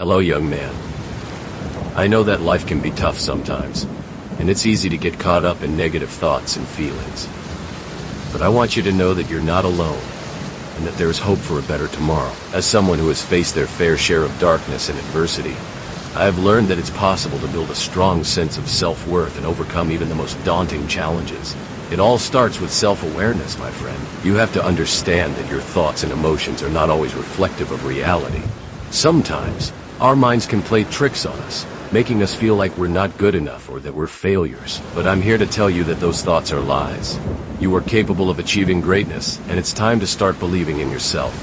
Hello, young man. I know that life can be tough sometimes, and it's easy to get caught up in negative thoughts and feelings. But I want you to know that you're not alone, and that there is hope for a better tomorrow. As someone who has faced their fair share of darkness and adversity, I have learned that it's possible to build a strong sense of self-worth and overcome even the most daunting challenges. It all starts with self-awareness, my friend. You have to understand that your thoughts and emotions are not always reflective of reality. Sometimes, our minds can play tricks on us, making us feel like we're not good enough or that we're failures. But I'm here to tell you that those thoughts are lies. You are capable of achieving greatness, and it's time to start believing in yourself.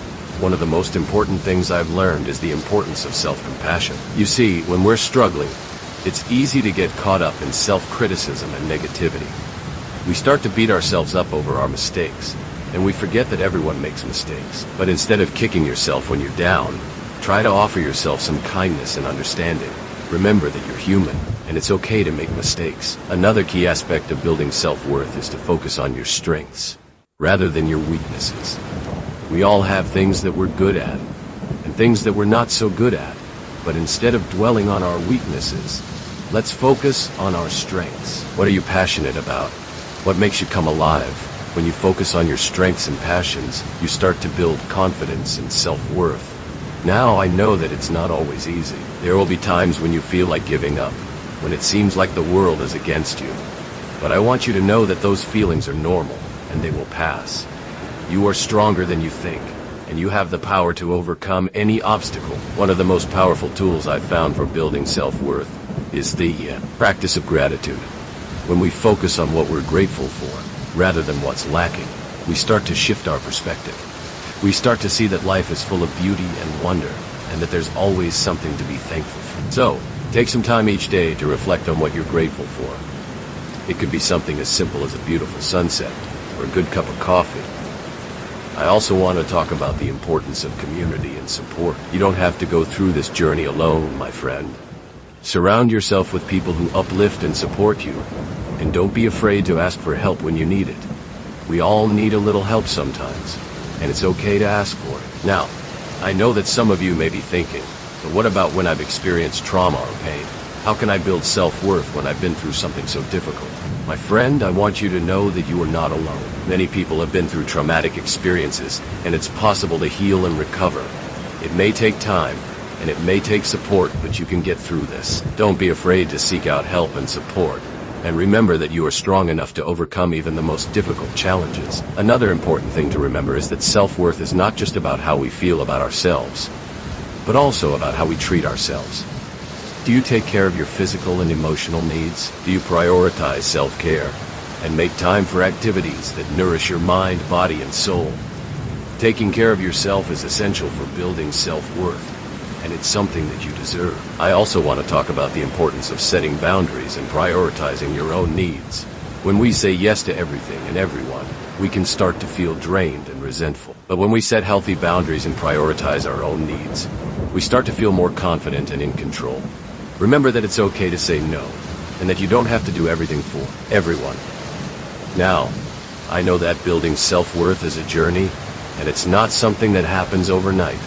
One of the most important things I've learned is the importance of self-compassion. You see, when we're struggling, it's easy to get caught up in self-criticism and negativity. We start to beat ourselves up over our mistakes, and we forget that everyone makes mistakes. But instead of kicking yourself when you're down, try to offer yourself some kindness and understanding. Remember that you're human, and it's okay to make mistakes. Another key aspect of building self-worth is to focus on your strengths, rather than your weaknesses. We all have things that we're good at, and things that we're not so good at. But instead of dwelling on our weaknesses, let's focus on our strengths. What are you passionate about? What makes you come alive? When you focus on your strengths and passions, you start to build confidence and self-worth. Now I know that it's not always easy. There will be times when you feel like giving up, when it seems like the world is against you. But I want you to know that those feelings are normal, and they will pass. You are stronger than you think, and you have the power to overcome any obstacle. One of the most powerful tools I've found for building self-worth is the practice of gratitude. When we focus on what we're grateful for, rather than what's lacking, we start to shift our perspective. We start to see that life is full of beauty and wonder, and that there's always something to be thankful for. So, take some time each day to reflect on what you're grateful for. It could be something as simple as a beautiful sunset, or a good cup of coffee. I also want to talk about the importance of community and support. You don't have to go through this journey alone, my friend. Surround yourself with people who uplift and support you, and don't be afraid to ask for help when you need it. We all need a little help sometimes, and it's okay to ask for it. Now, I know that some of you may be thinking, but what about when I've experienced trauma or pain? How can I build self-worth when I've been through something so difficult? My friend, I want you to know that you are not alone. Many people have been through traumatic experiences, and it's possible to heal and recover. It may take time, and it may take support, but you can get through this. Don't be afraid to seek out help and support. And remember that you are strong enough to overcome even the most difficult challenges. Another important thing to remember is that self-worth is not just about how we feel about ourselves, but also about how we treat ourselves. Do you take care of your physical and emotional needs? Do you prioritize self-care and make time for activities that nourish your mind, body, and soul? Taking care of yourself is essential for building self-worth, and it's something that you deserve. I also want to talk about the importance of setting boundaries and prioritizing your own needs. When we say yes to everything and everyone, we can start to feel drained and resentful. But when we set healthy boundaries and prioritize our own needs, we start to feel more confident and in control. Remember that it's okay to say no, and that you don't have to do everything for everyone. Now, I know that building self-worth is a journey, and it's not something that happens overnight.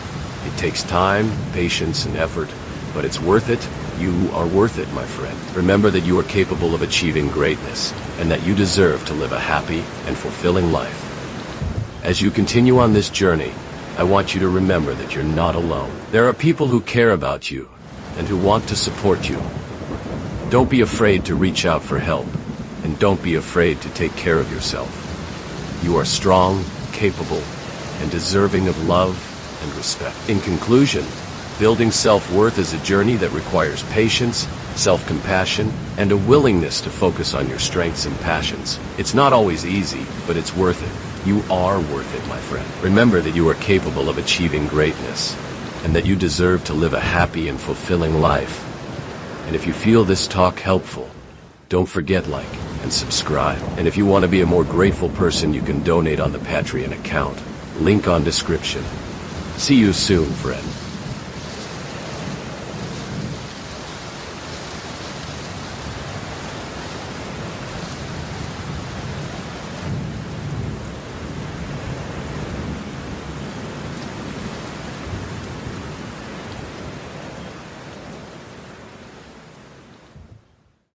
It takes time, patience, and effort, but it's worth it. You are worth it, my friend. Remember that you are capable of achieving greatness, and that you deserve to live a happy and fulfilling life. As you continue on this journey, I want you to remember that you're not alone. There are people who care about you, and who want to support you. Don't be afraid to reach out for help, and don't be afraid to take care of yourself. You are strong, capable, and deserving of love and respect. In conclusion, building self-worth is a journey that requires patience, self-compassion, and a willingness to focus on your strengths and passions. It's not always easy, but it's worth it. You are worth it, my friend. Remember that you are capable of achieving greatness, and that you deserve to live a happy and fulfilling life. And if you feel this talk helpful, don't forget like and subscribe. And if you want to be a more grateful person, you can donate on the Patreon account. Link on description. See you soon, friend.